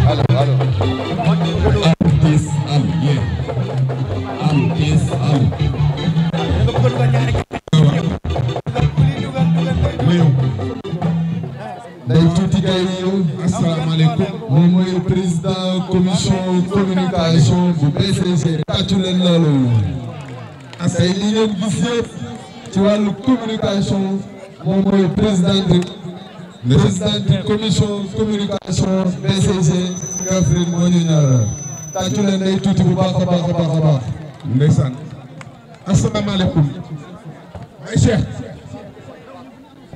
Allo, allo. Artis am, yeah. Artis am. Ndeye Tuuti Gaye asalaamaaleykum moom mooy président commission communication bu BCG tàccu leen loolu tey li ngeen gis yëpp ci wàllu communication moom mooy présidente commission communication BCG Kaffrine moo ñu ñaar tàccu leen Ndeye Tuuti bu baax a baax a baax a baax ndeysaan asalaamaaleykum ay Cheikh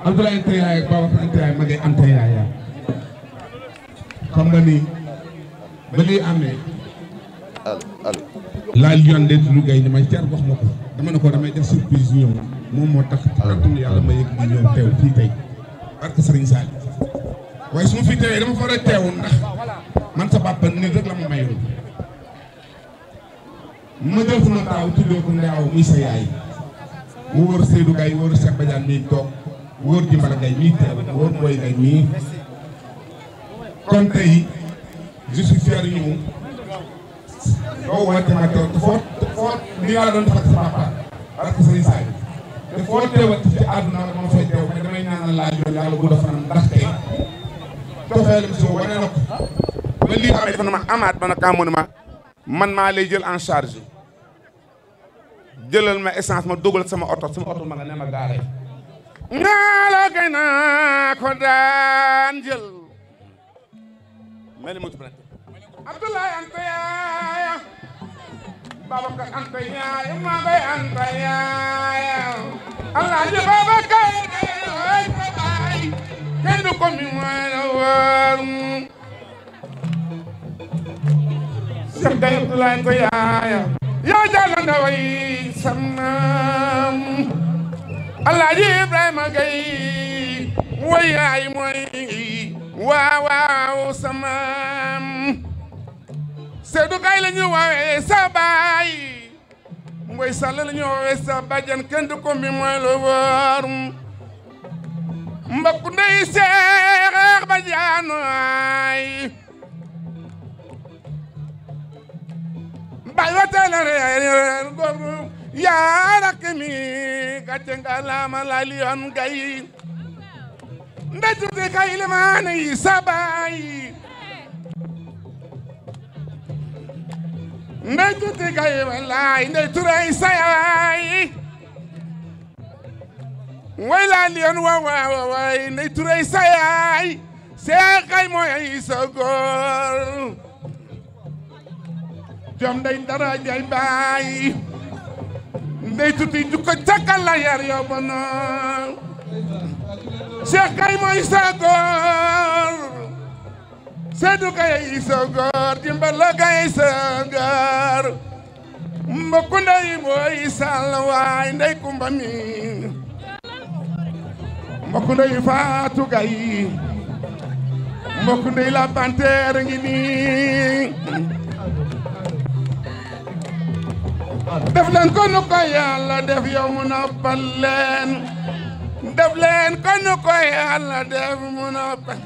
Abdoulaye Anta Yaay ak Babacar Anta Yaay ma ngay Anta Yaay xam nga ni ba lii amee la Lion de Doudou Gaye ni may jar wax ma ko dama ne ko damay def surprise ñëw moom moo tax kàttanu yàlla ma yëg di ñëw teew fii tey barke Serigne Sall waaye su ma fii teewee dama fa war a teew ndax man sa papa nit rek la ma mayoon ma jël sama taaw tuddee ko Ndaaw muy sa yaay mu wóor Seydou Gaye wóor Cheikh Badiane mi toog wóor Jimbala Gaye mii teew wóor Boy Gaye mii kon tey je suis fier ñëw doo woote ma teew te foo li yàlla doon defal sa papa barke Serigne Sall te foo teewati ci àdduna la ma fay teew mais damay ñaanal laa yoon yàlla gudd fanam ndax tey tofeelam si wane na ko ba lii amee dafa na ma amaat ba na kàmmu ma man maa lay jël en charge jëlal ma essence ma dugal sama oto ma nga ne ma gaaree ngaala gay naa ko daan jël mel ni mu tudd Abdoulaye Anta Yaaya Babacar Anta Yaaya maa bay Anta Yaaya Alaaji Babacar ay babaay kenn du ko mi mooy la war Cheikh Gaye Abdoulaye Anta Yaaya yaa jàlla ndaway samam Alaaji Ibrahima Gaye way yaay mooy waaw samam Seydou Gaye la ñu woowee sa baay Mboy Sall la ñu woowee sa bàjjan kenn du ko mi mooy lu wóor mbokk ndey Seex Badiane ay bay watala reer góor yaa rakk mi gàcce nga laama la Lion Gaye Ndeye Tuuti Gaye li ma ne sa baay Ndeye Tuuti Gaye wallaay Ndeye Touré sa yaay way la Lion waay Ndeye Touré sa yaay Seex Gaye mooy sa góor jom day dara jay baay Ndeye Tuuti jukko cakal la yar yow bono Seex Gaye mooy sa góor Seydou Gaye sa góor Jimbala Gaye sa góor mbokku ndey mooy Sall waay Ndey Kumba mi mbokku ndey Fatou Gaye mbokku ndey la Panthère ngi nii def leen ko nu ko Yàlla def yow mu noppal leen def leen ko nu ko Yàlla def mu noppal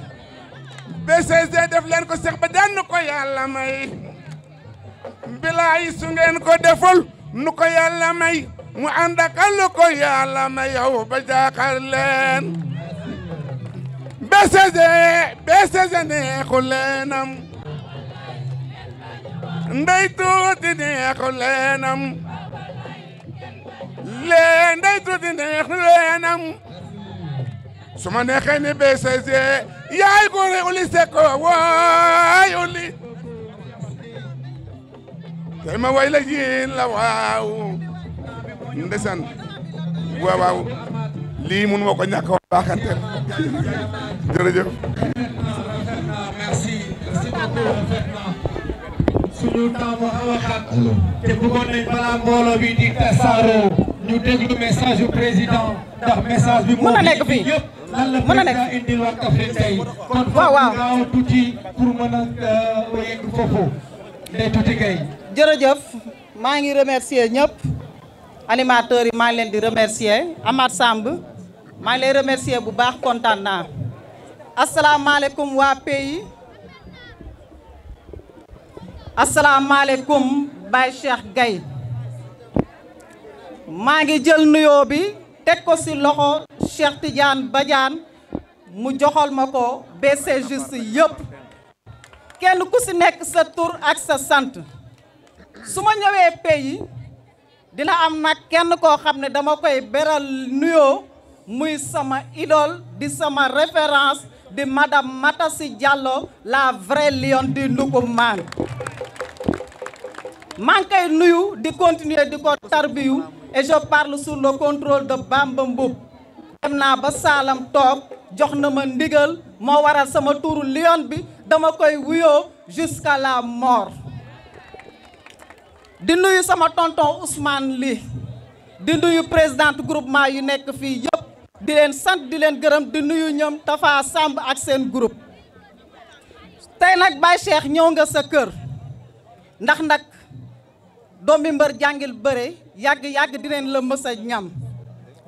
BCG def leen ko Cheikh Badiane nu ko Yàlla may bilaay su ngeen ko deful nu ko Yàlla may mu ànd ak lu ko Yàlla may yow ba jaaxal leen BCG neexu leenam Ndeye Tuuti neexu leenam Ndeye Tuuti neexu leenam su ma neexee ni BCG yaay góore uli seko waay uli tey ma way la jiin la waaw ndeysaan waaw lii mun ma ko ñàkk a baaxante jërëjëf merci suñu temps moo xaw a xat te bëggoon nañ balaa mbooloo bi di tasaaroo ñu déglu message du président ndax message bi moo nekk fii yëpp lan la président indil waa Kaffrine tey kon waaw gaaw tuuti pour mën a yegg foofu Ndeye Tuuti Gaye jërëjëf maa ngi remercier ñëpp animateurs yi maa ngi leen di remercier Amath Samb maa ngi lay remercier bu baax kontaan naa asalaamaaleykum waa pays asalaamaaleykum Baye Cheikh Gaye maa ngi jël nuyoo bi teg ko ci loxo Cheikh Tidiane Badiane mu joxal ma ko BCGiste yëpp kenn ku ci nekk sa tur ak sa sant su ma ñëwee pays dina am nag kenn koo xam ne dama koy beral nuyoo muy sama idole di sama référence di madame Matassi Diallo la vraie lionne du Ndoukoumane maa ngi koy nuyu di continuer di ko tarbiyu et je parle sous le contrôle de Bamba Mboup dem naa ba Saalam toog jox na ma ndigal moo waral sama turu lion bi dama koy wuyoo jusqu'à la mort di nuyu sama tonton Ousmane Ly di nuyu présidente groupement yu nekk fii yëpp di leen sant di leen gërëm di nuyu ñoom Tafa Samb ak seen groupe tey nag Baye Cheikh ñëw nga sa kër ndax nag doomi mbër jàngil bëre yàgg-yàgg di leen la mës a ñam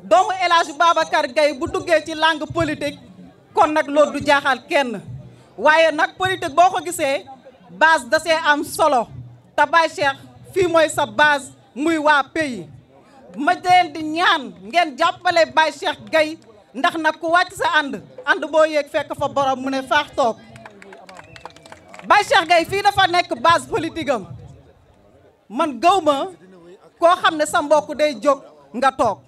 doomu El Hadj Babacar Gaye bu duggee ci langue politique kon nag loolu du jaaxal kenn waaye nag politique boo ko gisee base da see am solo te Baye Cheikh fii mooy sa base muy waa pays ma leen di ñaan ngeen jàppale Baye Cheikh Gaye ndax nag ku wàcc sa ànd boo yéeg fekk fa borom mu ne faax toog Baye Cheikh Gaye fii dafa nekk base politique am man gaw ma koo xam ne sa mbokk day jóg nga toog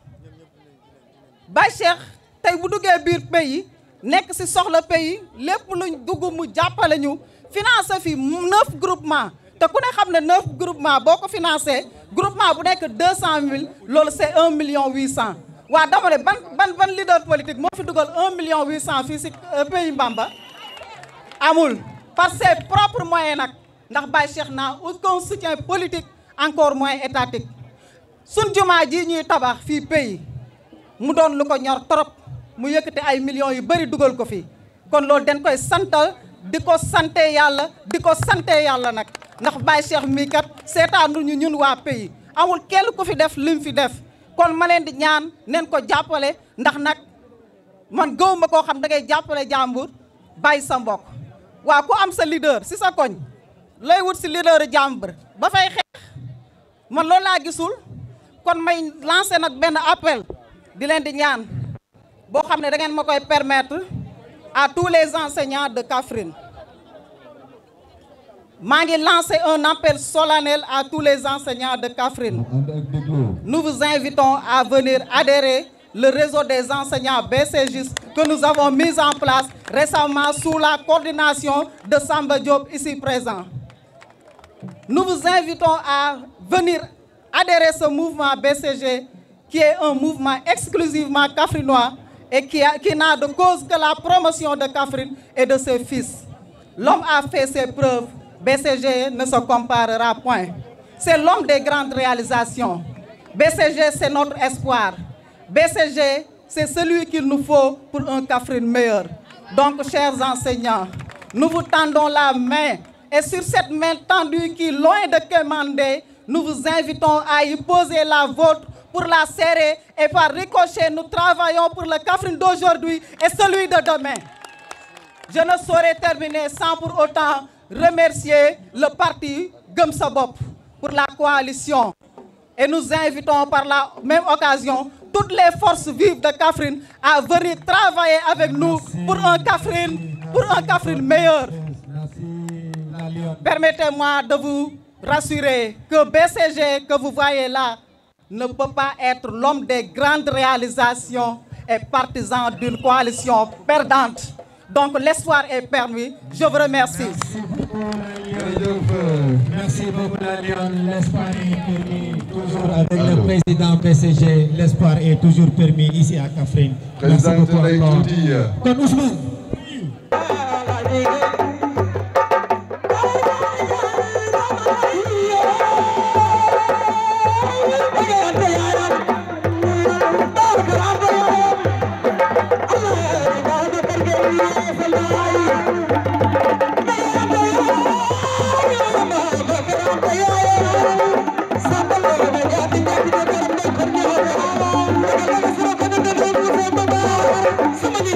Baye Cheikh tey bu duggee biir pays nekk ci soxla pays lépp luñ dugg mu jàppale ñu financé fi 9 groupement te ku ne xam ne 9 groupement boo ko financé groupement bu nekk 200 000 loolu c'est 1 million 800 waa dama ne ban leader politique moo fi dugal 1 million 800 fii ci pays Mbamba amul par ses propres moyens nag ndax Baye Cheikh n'a aucun soutien politique encore moins étatique suñ jumaa ji ñuy tabax fii pays mu doon lu ko ñor trop mu yëkkati ay millions yu bari dugal ko fii kon loolu dañ koy santal di ko sante yàlla nag ndax Baye Cheikh mii kat seetaanuñu ñun waa pays amul kenn ku fi def lim fi def kon ma leen di ñaan neen ko jàppale ndax nag man gëwuma koo xam da ngay jàppale jàmbur bàyyi sa mbokk waa ku am sa leader si sa koñ lay wut si leader jàmbur ba fay xeex man loolu laa gisul kon may lancer nag benn appel di leen di ñaan boo xam ne da ngeen ma koy permettre à tous les enseignants de Kaffrine maa ngi lancer un appel solennel à tous les enseignants de Kaffrine. Nous vous invitons à venir adhérer le réseau des enseignants BCGiste que nous avons mis en place récemment sous la coordination de Samba Diop ici présent. Nous vous invitons à venir adhérer à ce mouvement BCG qui est un mouvement exclusivement kaffrinois et qui n'a de cause que la promotion de Kaffrine et de ses fils. L'homme a fait ses preuves. BCG ne se comparera point. C'est l'homme des grandes réalisations. BCG, c'est notre espoir. BCG, c'est celui qu'il nous faut pour un Kaffrine meilleur. Donc, chers enseignants, nous vous tendons la main. Et sur cette main tendue qui, loin de quémander, nous vous invitons à y poser la vôtre pour la serrer. Et par ricochet, nous travaillons pour le Kaffrine d'aujourd'hui et celui de demain. Je ne saurais terminer sans pour autant remercier le parti Gëm Sa Bopp pour la coalition. Et nous invitons par la même occasion toutes les forces vives de Kaffrine à venir travailler avec nous pour un Kaffrine meilleur. Permettez-moi de vous rassurer que BCG que vous voyez là ne peut pas être l'homme des grandes réalisations et partisan d'une coalition perdante. Donc l'espoir est permis. Je vous remercie. Merci beaucoup la Lionne. L'espoir est permis toujours avec le président BCG. L'espoir est toujours permis ici à Kaffrine. Merci beaucoup encore. Kon Ousmane. Somebody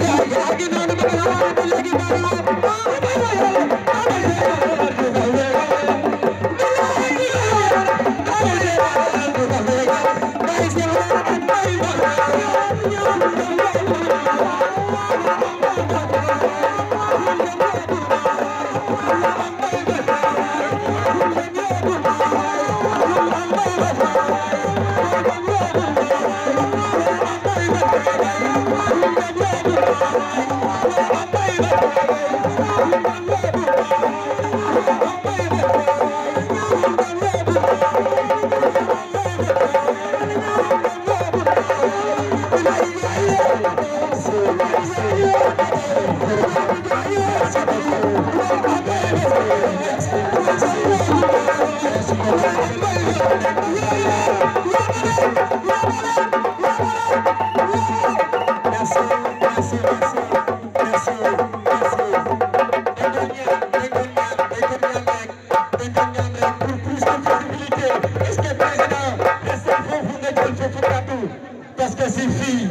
Parce que ces filles,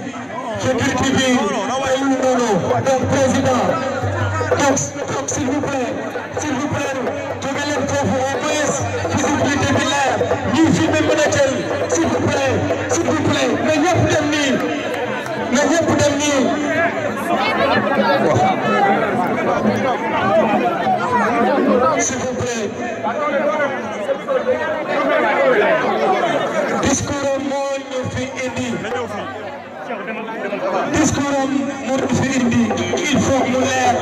je cultive donc président. Donc s'il vous plaît, jóge leen foofu au moins visibilité bi leer ñuy filmer mën a jël s'il vous plaît, na ñëpp dem nii, s'il vous plaît. Discours moo ñu fi indi. Il faut mu leer.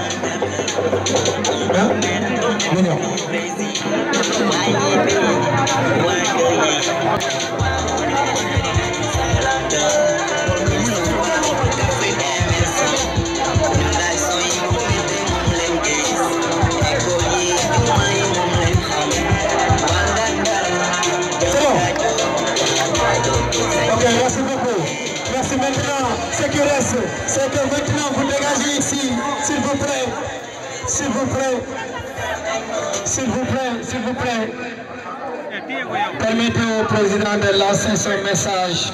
Mu ñëw. Ok, merci beaucoup. Merci maintenant. Ce qui reste, c'est que maintenant vous dégagez ici, s'il vous plaît. Permettez au président de lancer son message.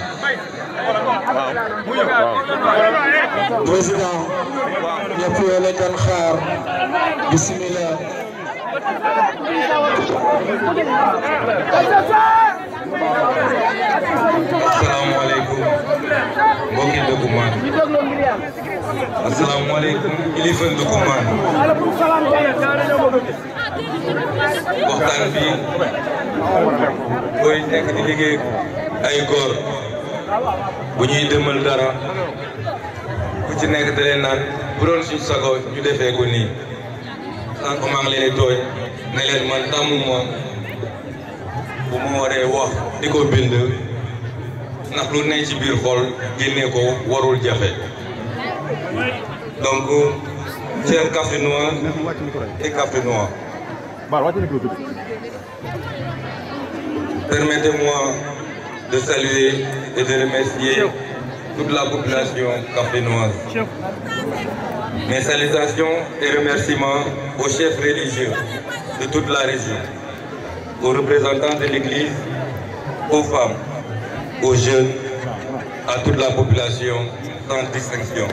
Président, ñëpp yoo leen doon xaar. Bismillah. Asalaamaaleykum mbokki Ndoukoumane. Asalaamaaleykum kilifa Ndoukoumane. waxtaan bi booy nekk di liggéey ay góor bu ñuy demal dara ku ci nekk da leen naan bu doon suñu sago ñu defee ko nii. sànq maa ngi leen di tooy ne leen man tàmmu ma bu ma waree wax di ko bind ndax lu ne ci biir xol génne ko warul jafe. donc chers Kaffrinois et Kaffrinois, permettez-moi de saluer et de remercier toute la population kaffrinoise. Mes salutations et remerciements aux chefs religieux de toute la région, aux représentants de l'Église, aux femmes, aux jeunes, à toute la population sans distinction.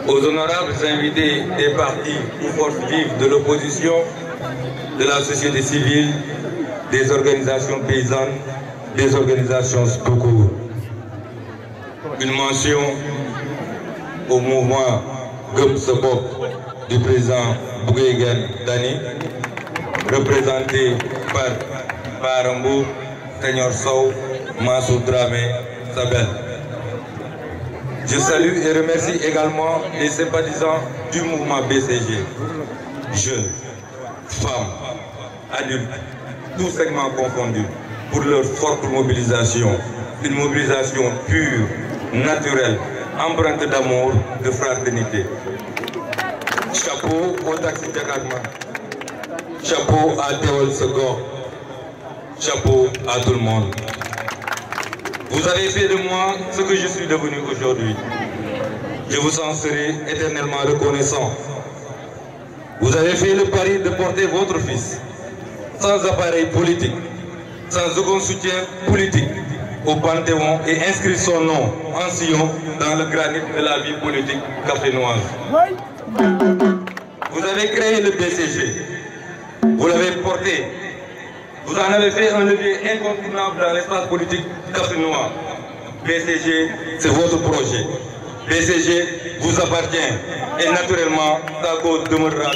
Aux honorables invités des partis ou forces vives de l'opposition, de la société civile, des organisations paysannes, des organisations tout court. Une mention au mouvement Gëm Sa Bopp du président Bougane Dany, représenté par Barambou, Seigneur Sow, Mansour Dramé, Sabel. Je salue et remercie également les sympathisants du mouvement BCG, jeunes, femmes, adultes, tous segments confondus, pour leur forte mobilisation, une mobilisation pure, naturelle, empreinte d'amour, de fraternité. Chapeau au taxi Jakarta, chapeau à Théol Segor, chapeau à tout le monde. Vous avez fait de moi ce que je suis devenu aujourd'hui. Je vous en serai éternellement reconnaissant. Vous avez fait le pari de porter votre fils, sans appareil politique, sans aucun soutien politique, au Panthéon et inscrit son nom en sillon dans le granit de la vie politique kaffrinoise. Vous avez créé le BCG, vous l'avez porté, vous en avez fait un levier incontournable dans l'espace politique kaffrinois. BCG, c'est votre projet. BCG vous appartient et naturellement, sa cause demeurera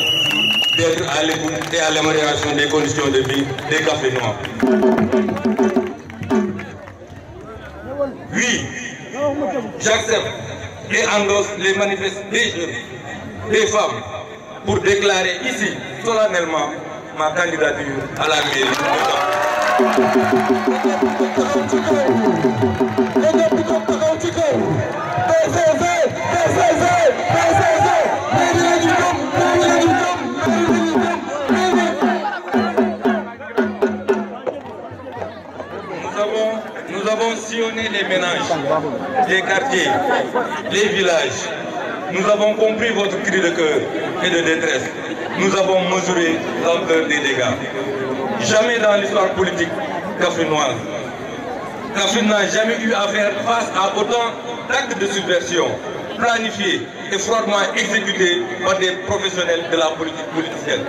d'être à l'écoute et à l'amélioration des conditions de vie des Kaffrinois. Oui, j'accepte et endosse les manifestations des jeunes, des femmes, pour déclarer ici, solennellement, ma candidature à la mairie. BCG les quartiers, les villages. Nous avons compris votre cri de cœur et de détresse. Nous avons mesuré l'ampleur des dégâts. Jamais dans l'histoire politique cafrinoise, Kaffrine n'a jamais eu à faire face à autant d'actes de subversion planifiés et froidement exécutés par des professionnels de la politique politicienne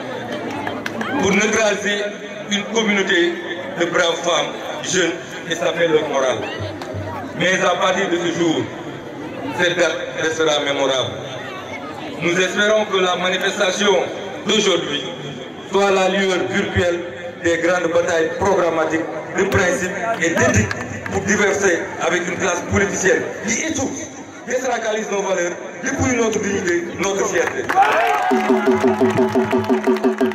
pour neutraliser une communauté de braves femmes, jeunes et saper leur morale. Mais à partir de ce jour, cette date restera mémorable. Nous espérons que la manifestation d'aujourd'hui soit la lueur virtuelle des grandes batailles programmatiques de principes et d'éthique pour diverser avec une classe politicienne qui étouffe, désacralise nos valeurs, dépouille notre dignité, notre fierté.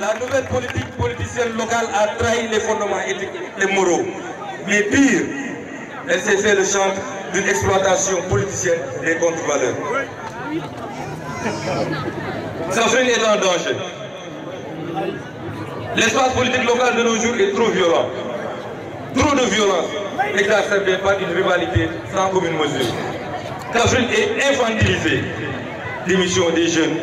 La nouvelle politique politicienne locale a trahi les fondements éthiques et moraux. Mais pire, elle s'est fait le chantre d'une exploitation politicienne des contre-valeurs. Kaffrine est en danger. L'espace politique local de nos jours est trop violent. Trop de violence exacerbée par une rivalité sans commune mesure. Kaffrine est infantilisée. Démission des jeunes,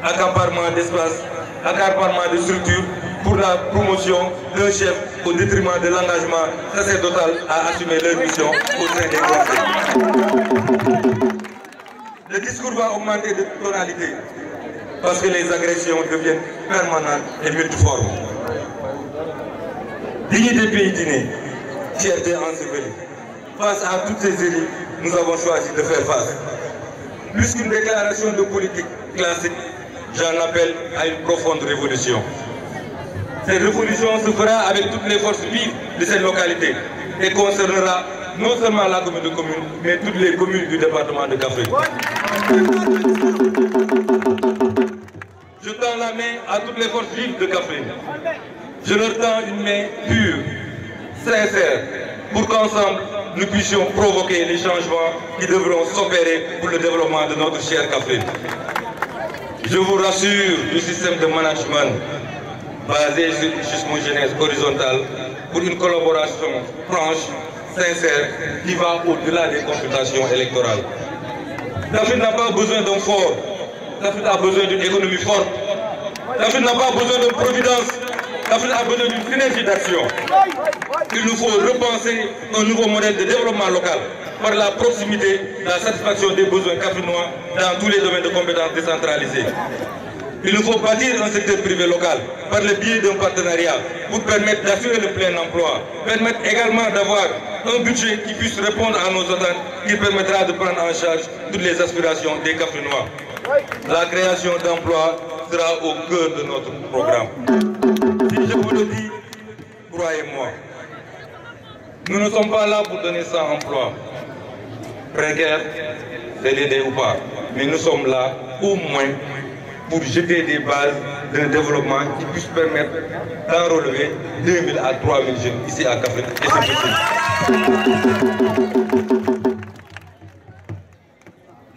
accaparement d'espace, accaparement de structures pour la promotion d'un chef au détriment de l'engagement sacerdotal à assumer leur mission au sein des conseils. Le discours va augmenter de tonalité parce que les agressions deviennent permanentes et multiformes. Dignité piétinée, fierté ensevelie. Face à toutes ces élites, nous avons choisi de faire face. Plus qu'une déclaration de politique classique, j'en appelle à une profonde révolution. Cette révolution se fera avec toutes les forces vives de cette localité et concernera non seulement la commune de Commune, mais toutes les communes du département de Kaffrine. Je tends la main à toutes les forces vives de Kaffrine. Je leur tends une main pure, sincère, pour qu'ensemble nous puissions provoquer les changements qui devront s'opérer pour le développement de notre chère Kaffrine. Je vous rassure du système de management basé sur une schismogénèse horizontale pour une collaboration franche, sincère, qui va au-delà des consultations électorales. Kaffrine n'a pas besoin d'un fort, Kaffrine a besoin d'une économie forte. Kaffrine n'a pas besoin de providence, Kaffrine a besoin d'une synergie d'action. Il nous faut repenser un nouveau modèle de développement local par la proximité, la satisfaction des besoins kaffrinois dans tous les domaines de compétences décentralisées. Il nous faut bâtir un secteur privé local par le biais d'un partenariat pour permettre d'assurer le plein emploi, permettre également d'avoir un budget qui puisse répondre à nos attentes, qui permettra de prendre en charge toutes les aspirations des Kaffrinois. La création d'emplois sera au cœur de notre programme. Si je vous le dis, croyez-moi, nous ne sommes pas là pour donner 100 emplois, précaires, CDD ou pas, mais nous sommes là au moins pour jeter des bases d'un développement qui puisse permettre d'en relever 2000 à 3000 jeunes ici à Kaffrine. Et c'est possible.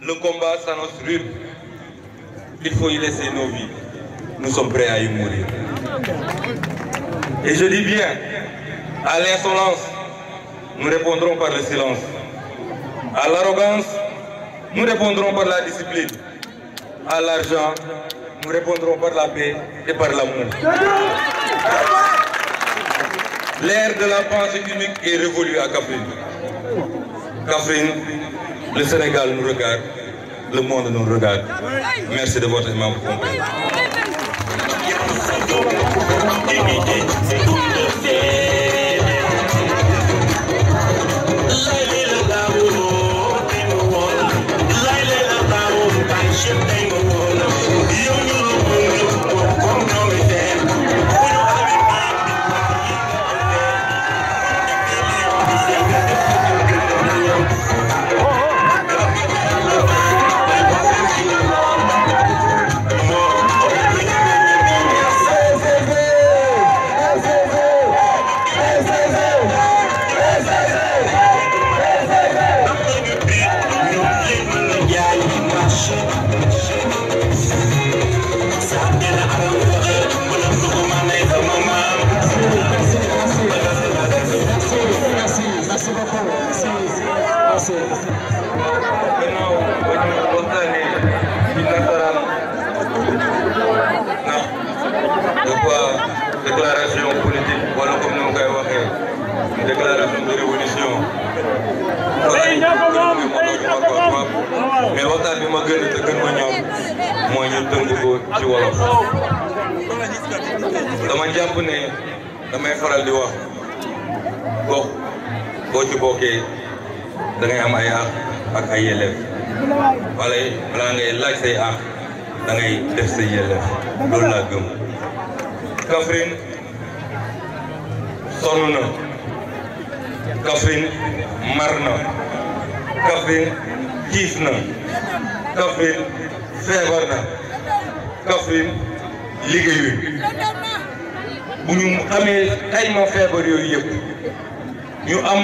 Le combat s'annonce rude. Il faut y laisser nos vies. Nous sommes prêts à y mourir. Et je dis bien, à l'insolence, nous répondrons par le silence. À l'arrogance, nous répondrons par la discipline. À l'argent, nous répondrons par la paix et par l'amour. L'ère de la pensée unique est révolue à Kaffrine. Kaffrine, le Sénégal nous regarde, le monde nous regarde. Merci de votre aimable compréhension. li ma gën te gën ma ñor mooy ñu tënk ko ci wolof dama jàpp ne damay faral di wax gox boo ci bokkee da ngay am ay àq ak ay yelleef wala balaa ngay laaj say àq da ngay def say yelleef loolu laa gëm Kaffrine sonn na Kaffrine mar na Kaffrine xiif na Kaffrine feebar na Kaffrine liggéeyul bu ñu amee xayma feebar yooyu yëpp ñu am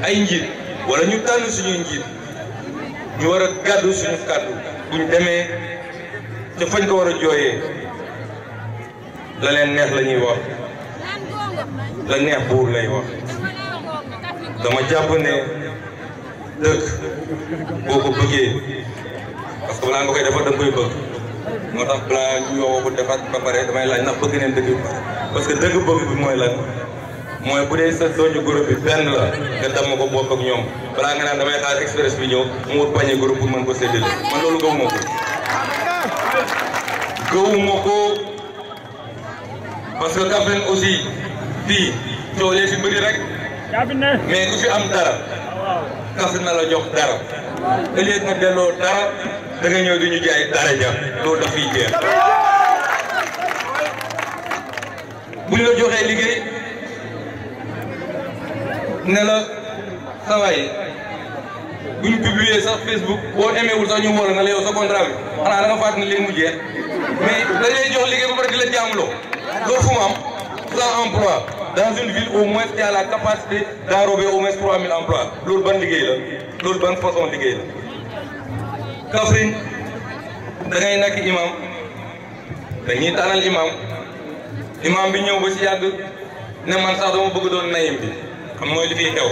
ay njiit wala ñu tànn suñuy njiit ñu war a gàddu suñu kàddu bu ñu demee ca fañ ko war a jooyee la leen neex la ñuy wax la neex buur lay wax dama jàpp ne dëkk boo ko bëggee parce que balaa nga koy defar da nga koy bëgg moo tax balaa ñu yow ko defar ba pare damay laaj ndax bëgg neen dëkk bi parce que dëgg bëgg bi mooy lan mooy bu dee sa dooñu groupe bi benn la nga dem ko bokk ak ñoom balaa nga naan damay xaar express bi ñëw mu wut pañe groupe pour mën ko séddale man loolu gëwuma ko parce que Kaffrine aussi fii coow lee fi bëri rek mais ku fi am dara Kaffrine na la jox dara ëllëg nga delloo dara da nga ñëw di ñu jaay dara ja loolu daf fiy jeex bu ñu la joxee liggéey ne la sawaay bu ñu publier sax Facebook boo emeewul sax ñu wóor na la yow sa contrat bi xanaa da nga fàttali ne léegi mu jeex mais dañ lay jox liggéey ba pare di la jaamloo loolu fu mu am sans emploi dans une ville au moins qui a la capacité d'enrober au moins 3000 emplois loolu ban liggéey la loolu ban façon liggéey la Kaffrine da ngay nekk imam dañuy tànnal imam bi ñëw ba ci yàgg ne man sax dama bëgg doon nayim bi xam mooy li fiy xew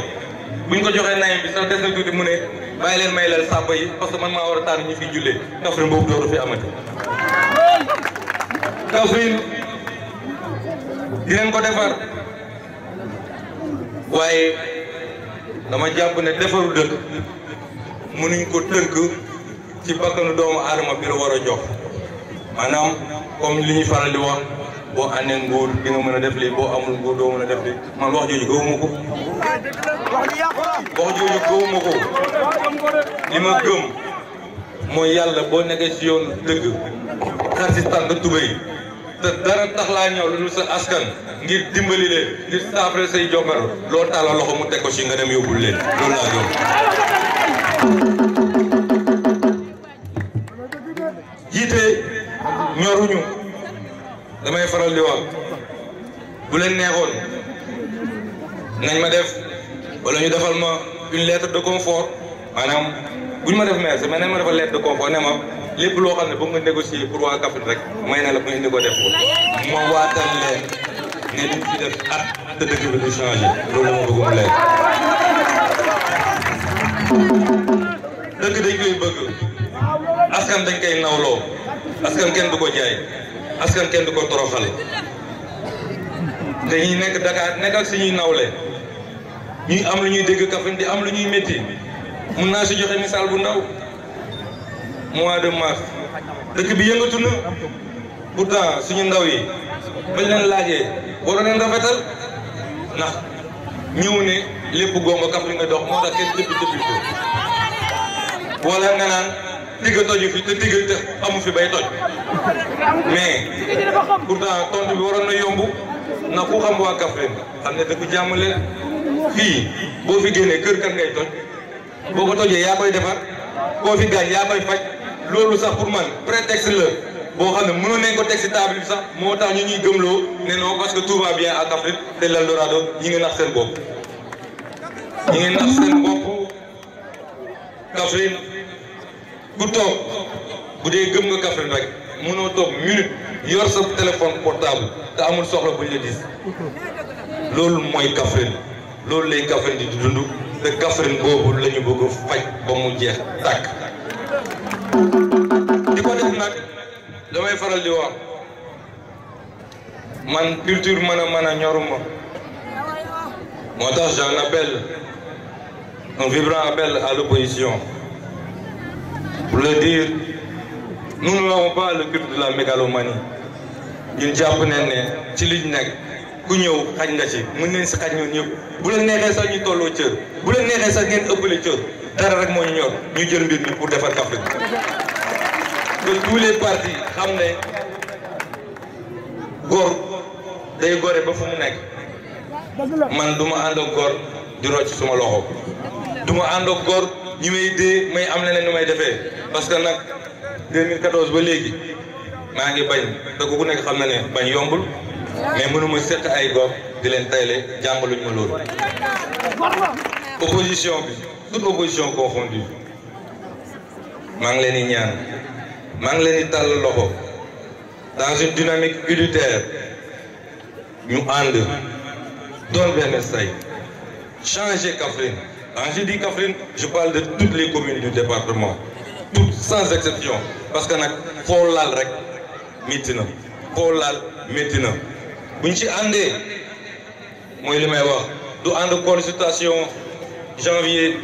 buñ ko joxee nayim bi sax des na tuuti mu ne bàyyi leen may leel sàppa yi parce que man maa war a tànn ñu fiy jullee Kaffrine boobu dootu fi amati Kaffrine dinañ ko defar waaye dama jàpp ne defaru dëkk mënuñ ko tënk ci bakkanu doomu aadama bi la war a jox maanaam comme li ñuy faral di wax boo àndee nguur di nga mën a def lii boo amul nguur doo mën a def lii man wax jooju gëwuma ko li ma gëm mooy yàlla boo nekkee ci yoon dëgg xar si tànk tubéy te dara tax laa ñëw lu dul sa askan ngir dimbali leen ngir saafara say jokkar loo tàllal loxo mu teg ko ci nga dem yóbbul leen loolu laa gëm jiite ñoruñu damay faral di wax bu leen neexoon nañ ma def wala ñu defal ma une lettre de confort maanaam buñ ma def merci mais nañ ma defal lettre de confort ne ma lépp loo xam ne bëgg nga négocier pour waa Kaffrine rek may na la bu indi ko def ko ma waatal leen ne duñ fi def at te dëkk bi du changé loolu la ma bëgg mu leer dëkk dañ koy bëgg askan dañ koy nawloo askan kenn du ko jaay askan kenn du ko toroxal dañuy nekk Dakar nekk ak suñuy nawle ñuy am lu ñuy dégg Kaffrine di am lu ñuy métti mun naa si joxe misaal bu ndaw mois de mars dëkk bi yëngatu na pourtant suñu ndaw yi bañ leen laajee waroon nañ rafetal ndax ñëw ne lépp gongo Kaffrine nga dox moo tax kenn tëbbi ko wala nga naan digg toju fi te digg te amu fi bay toj mais pourtant tontu bi waroon na yomb ndax ku xam waa Kaffrine xam ne dëkk jàmm leen fii boo fi génnee kër kan ngay toj boo ko tojee yaa koy defar koo fi gaañ yaa koy faj loolu sax pour man prétexte la boo xam ne mënoon nañ ko teg ci table bi sax moo tax ñu ñuy gëmloo ne non parce que tout va bien à Kaffrine te l'Eldorado ñi ngi nax seen bopp Kaffrine ku toog bu dee gëm nga Kaffrine rek mënoo toog minute yor sa téléphone portable te amul soxla buñ la gis loolu mooy Kaffrine loolu lay Kaffrine di dund te Kaffrine boobu la ñu bëgg faj ba mu jeex tàkk di ko def nag damay faral di wax man culture mën a ñoruma moo tax j'en appelle un vibrant appel à l'opposition pour le dire, nous n'avons pas le culte de la mégalomanie. Ñun jàpp nañ ne ci liñ nekk ku ñëw xaj nga ci mën nañ si xaj ñun ñëpp bu leen neexee sax ñu tolloo cër bu leen neexee sax ngeen ëppale cër dara rek moo ñu ñor ñu jël mbir mi pour defar Kaffrine. que tous les partis xam ne góor day gore ba fu mu nekk man du ma ànd ak góor di rocc suma loxo du ma ànd ak góor ñu may dee may am leneen nu may defee parce que nag 2014 ba léegi maa ngi bañ te ku nekk xam na ne bañ yombul mais mënuma seq ay góor di leen tayle jàngaluñ ma loolu. opposition bi toute opposition confondue maa ngi leen di ñaan maa ngi leen di tàll loxo dans une dynamique unitaire ñu ànd doon benn say changer Kaffrine. Quand je dis Kaffrine, je parle de toutes les communes du département, toutes sans exception parce que nag foo laal rek métti na foo laal métti na buñ ci àndee mooy li may wax du ànd consultation janvier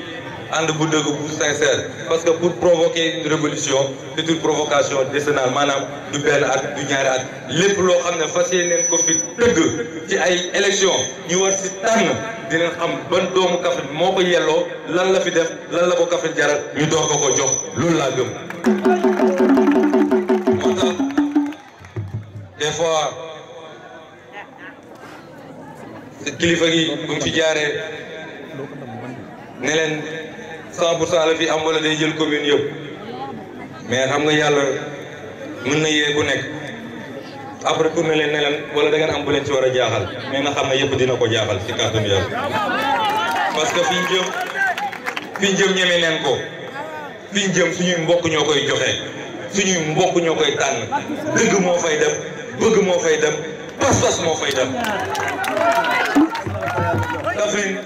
ànd bu dëgg bu sincère parce que pour provoquer une révolution c'est une provocation décennale maanaam du benn at du ñaari at lépp loo xam ne fas yéeneen ko fi dëgg ci ay élection ñu war si tànn dinañ xam ban doomu Kaffrine moo ko yelloo lan la fi def lan la ko Kaffrine jaral ñu door ko ko jox loolu laa gëm. moo tax des fois kilifa gi bu mu fi jaaree ne leen 100% la fi am wala day jël commune yëpp mais xam nga yàlla mën na yee ku nekk après tourné leen ne leen wala da ngeen am bu leen ci war a jaaxal mais nga xam ne yëpp dina ko jaaxal ci kàttanu yàlla parce que fi ñu jëm ñeme neen ko fi ñu jëm suñuy mbokk ñoo koy joxe suñuy mbokk ñoo koy tànn dëgg moo fay dem bëgg moo fay dem pas-pas moo fay dem Kaffrine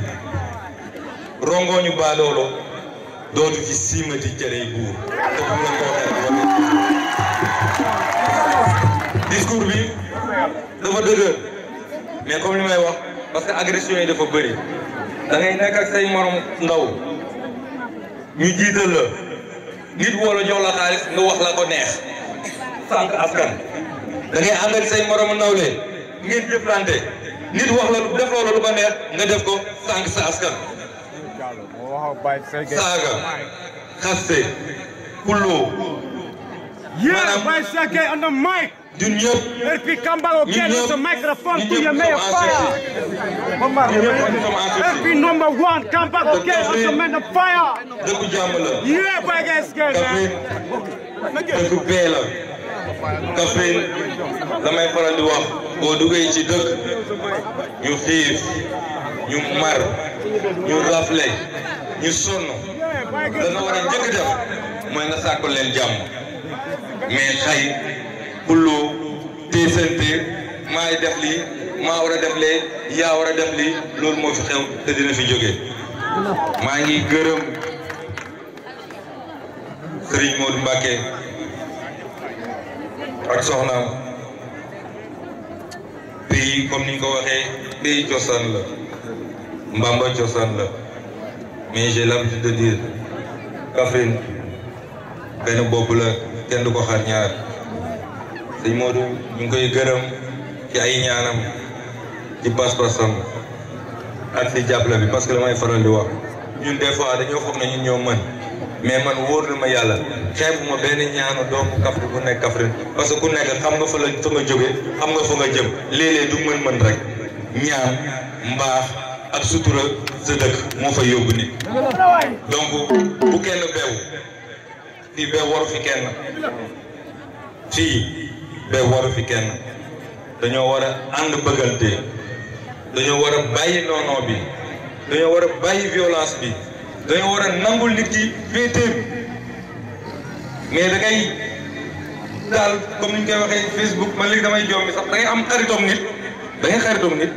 rongooñu baadoolo dootu fi siimati cere buur te bu leen ko waxee discours bi dafa dëgër mais comme li may wax parce que agression yi dafa bëri da ngay nekk ak say morom ndaw ñu jiital la nit woo la jox la xaalis nga wax la ko neex sànq askan da ngay ànd ak say morom ndaw leen ngeen jëflante nit wax la def loola lu ko neex nga def ko sànq sa askan saaga xaste pulloo maanaam on the mic. ñun ñëpp If you come back again with the microphone to your mayor fire. If you number one, come back again with the man of fire. dëkku jàmm la. Yeah, boy, get scared, man. dëkku paix la. Kaffrine damay faral di wax boo duggee ci dëkk ñu xiif ñu mar ñu rafle ñu sonn dana war a njëkk def mooy nga sàkku leen jàmm mais xay pulloo téesante maay def lii maa war a def lee yaa war a def lii loolu moo fi xew te dina fi jóge maa ngi gërëm Serigne Modou Mbacké ak soxnaam pays comme ni ñu ko waxee pays cosaan la Mbamba cosaan la mais j'ai l'habitude de dire Kaffrine benn bopp la kenn du ko xar ñaar sëñ Modou ñu ngi koy gërëm ci ay ñaanam ci pas-pasam ak ci jàppale bi parce que damay faral di wax ñun des fois dañoo foog ne ñun ñoo mën mais man wóor na ma yàlla xeebuma benn ñaanu doomu Kaffrine bu nekk Kaffrine parce que ku nekk xam nga fa nga jóge xam nga fa nga jëm léeg-léeg du mën-mën rek ñaan mbaax ak sutura sa dëkk moo fay yóbbu nit donc bu kenn beew fii beew waru fi kenn fii beew waru fi kenn dañoo war a ànd bëggante dañoo war a bàyyi noonoo bi dañoo war a bàyyi violence bi dañoo war a nangul nit ki féeteem mais da ngay daal comme ni ñu koy waxee Facebook man léegi damay joom bi sax da ngay am xaritoom nit da ngay xaritoom nit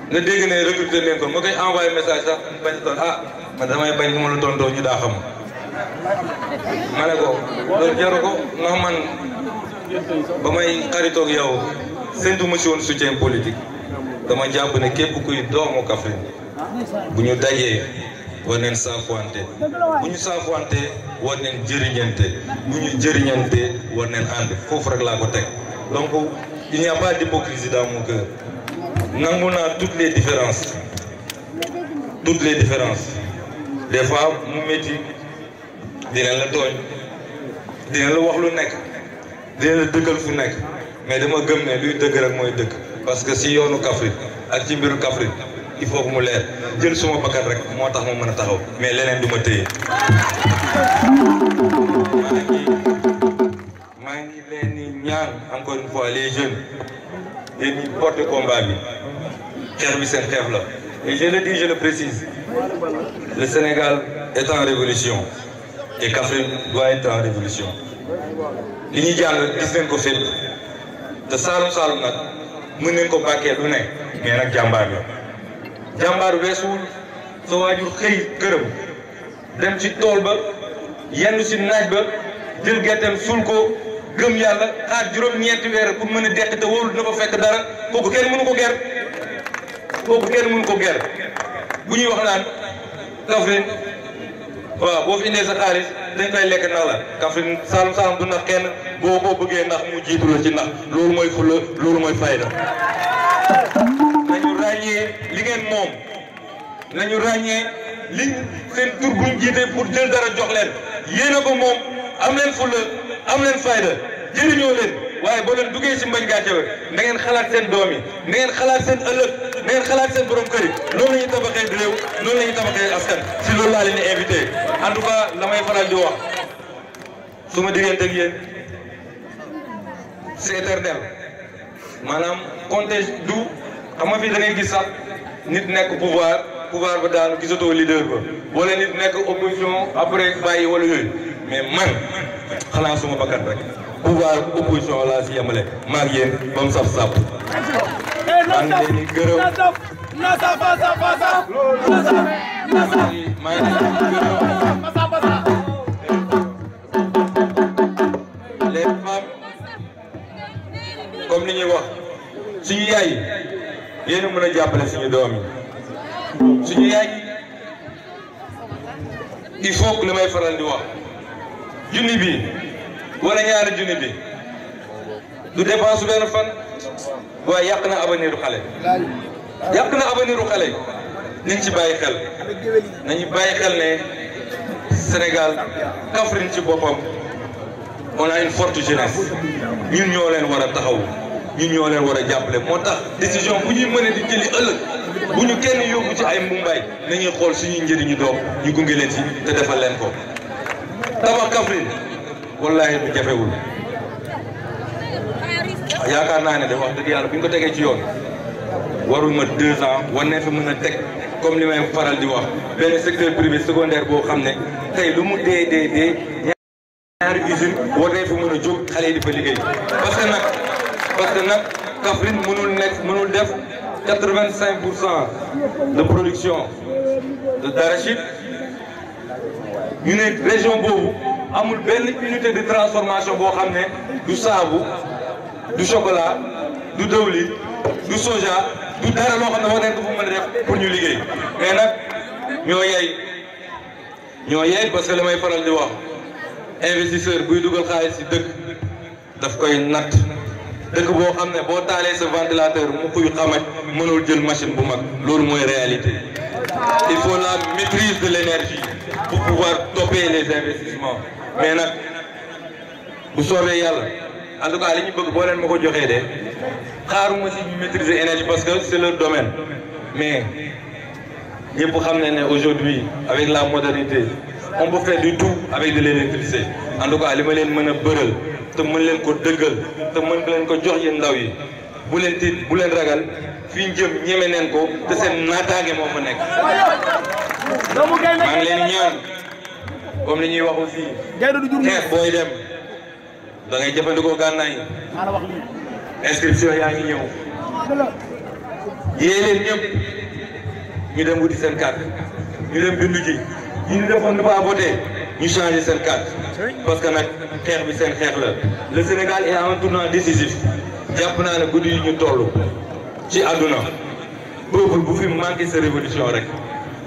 nga dégg ne recruter leen ko ma koy envoyé message sax bañ toon ah man damay bañ bu ma la tontoo ñu daa xam ma ne ko loolu jaru ko ndax man ba may xaritoog yow séntu ma si woon soutien politique dama jàpp ne képp kuy doomu Kaffrine bu ñu dajee war neen saafuwante bu ñu saafuwante war neen jëriñante bu ñu jëriñante war neen ànd foofu rek laa ko teg donc il n'y a pas d'hypocrisie dans mon cœur nangu naa toutes les différences des fois mu métti dina la tooñ dina la wax lu nekk dina la dëggal fu nekk mais dama gëm ne luy dëgg rek mooy dëgg parce que si yoonu Kaffrine ak ci mbiru Kaffrine il faut que mu leer jël suma bakkan rek moo tax ma mën a taxaw mais leneen du ma téye maa ngi leen di ñaan encore une fois les jeunes yéen ñi porte combat bi xeex bi seen xeex la et je le dis je le précise le Sénégal est en révolution et Kaffrine doit être en révolution li ñuy jàng gis nañ ko fépp te Saalum nag mën nañ ko bàkkee lu ne mais nag jàmbaar la jàmbaar weesuwul sa waajur xëy këram dem ci tool ba yenn si naaj ba jël gerteem suul ko gëm yàlla xaar juróom-ñeenti weer pour mën a dekk te wóorul na fa fekk dara kooku kenn mënu ko ger bu ñuy wax naan Kaffrine waaw boo fi indee sa xaalis dañ koy lekk ndax la Kaffrine Saalum du nax kenn boo ko bëggee ndax mu jiitu la ci ndax loolu mooy fulla loolu mooy fayda nañu ràññee li ngeen moom nañu ràññee li seen tur buñ jiite pour jël dara jox leen yéen a ko moom am leen fulla am leen fayda jëriñoo leen waaye boo leen duggee si mbañ gàcce na ngeen xalaat seen doom yi na ngeen xalaat seen ëllëg na ngeen xalaat seen borom kër yi noonu la ñuy tabaxee réew noonu la ñuy tabaxee askan si loolu laa leen di invité en tout cas la may faral di wax su ma diggante ak yéen c'est éternel maanaam compté du xam nga fii da ngay gis sax nit nekk pouvoir ba daanu gisatoo leader ba wala nit nekk opposition après bàyyi wala yooyu mais man xanaa suma bakkat rek pouvoir opposition laa si yemale maa ngi yéen ba mu saf sàpp maa ngi leen di gërëm maa ngi leen di gërëm les femmes comme ni ñuy wax suñu yaay yéen a mën a jàppale suñu doom yi suñu yaay il faut que li may faral di wax junni bi wala ñaari junni bi du dépense su benn fan waaye yàq na avenir u xale nañ ci bàyyi xel nañu bàyyi xel ne Sénégal Kaffrine ci boppam on a une forte jeunesse ñun ñoo leen war a taxaw ñun ñoo leen war a jàppale moo tax décision bu ñuy mën a di jëli ëllëg bu ñu kenn yóbbu ci ay mbumbaay nañuy xool suñuy njëriñu doom ñu gunge leen ci te defal leen ko tabax Kaffrine wallaahi du jafewul yaakaar naa ne de wax dëgg yàlla bu ñu ko tegee ci yoon warul ma 2 ans war nañ fa mën a teg comme li may faral di wax benn secteur privé secondaire boo xam ne tey lu mu dee ñaari usine war nañ fa mën a jóg xale yi di fa liggéey parce que nag Kaffrine mënul def 85% de production d'arachide ñu ne région boobu amul benn unité de transformation boo xam ne du saabu du chocolat du dëwlin du soja du dara loo xam ne war nañ ko fa mën a def pour ñu liggéey mais nag ñoo yey parce que li may faral di wax investisseur buy dugal xaalis ci dëkk daf koy natt dëkk boo xam ne boo taalee sa ventilateur mu kuy xamaj mënul jël machine bu mag loolu mooy réalité il faut la maîtrise de l'énergie pour pouvoir topper les investissements mais nag bu soobee yàlla en tout cas li ñu bëgg boo leen ma ko joxee de xaaruma si ñu maîtriser énergie parce que c'est leur domaine mais ñëpp xam ne aujourd'hui avec la modernité on peut faire du tout avec de l'électricité en tout cas li ma leen mën a bëral te mën leen ko dëggal te mën leen ko jox yéen ndaw yi bu leen tiit bu leen ragal fi ñu jëm ñeme neen ko te seen naataange moo fa nekk maa ngi leen ñaan comme li ñuy wax aussi xeex booy dem da ngay jëfandikoo gànnaay inscription yaa ngi ñëw yée leen ñëpp ñu dem wuti seen carte ñu dem bindu ji ñu defoon ne pas voter ñu changer seen carte parce que nag xeex bi seen xeex la le Sénégal est à un tournant décisif jàpp naa ne guddi yi ñu toll ci àdduna peuple bu fi manqué sa révolution rek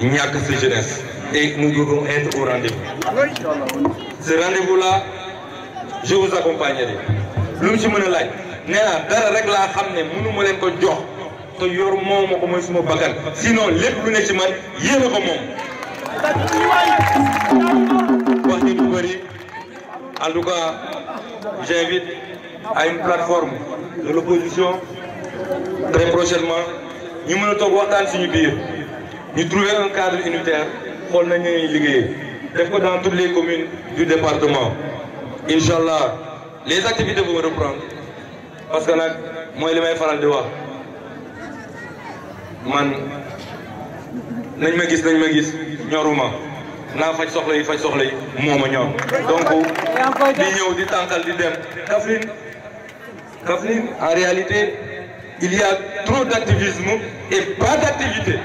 ñàkk sa jeunesse et nous devons être au rendez-vous. Ce rendez-vous-là, je vous accompagnerai. Lu mu ci mën a laaj nee naa dara rek laa xam ne mënu ma leen ko jox te yor moom moo ko mooy suma bakkan sinon lépp lu ne ci man yéen a ko moom. wax ji du bëri en tout cas j'invite à une plateforme de l'opposition très prochainement ñu mën a toog waxtaan suñu biir ñu trouver un cadre unitaire xool nañu ñuy liggéeyee def ko dans toutes les communes du département. Inch'Allah les activités vont reprendre parce que nag mooy li may faral di wax man nañ ma gis ñoruma naa faj soxla yi moo ma ñor donc di ñëw di tànkal di dem Kaffrine en réalité il y a trop d'activisme et pas d'activité.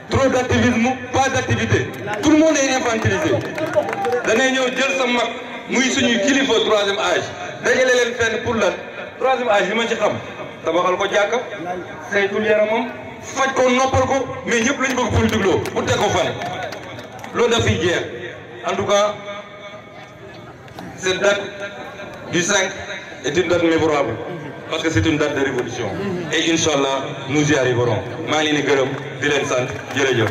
Trop d'activisme, pas d'activité. Tout le monde est infantilisé. Danay ñëw jël sa mag muy suñu kilifa 3e âge dajale leen fenn pour lan 3e âge li ma ci xam tabaxal ko jàkka saytul yaramam faj ko noppal ko mais ñëpp lañ bëgg politique loo bu teg ko fan loolu daf fiy jeex. En tout cas cette date du 5 est une date mémorable parce que c'est une date de révolution et Inch'Allah nous y arriverons. maa ngi leen di gërëm di leen sant jërëjëf.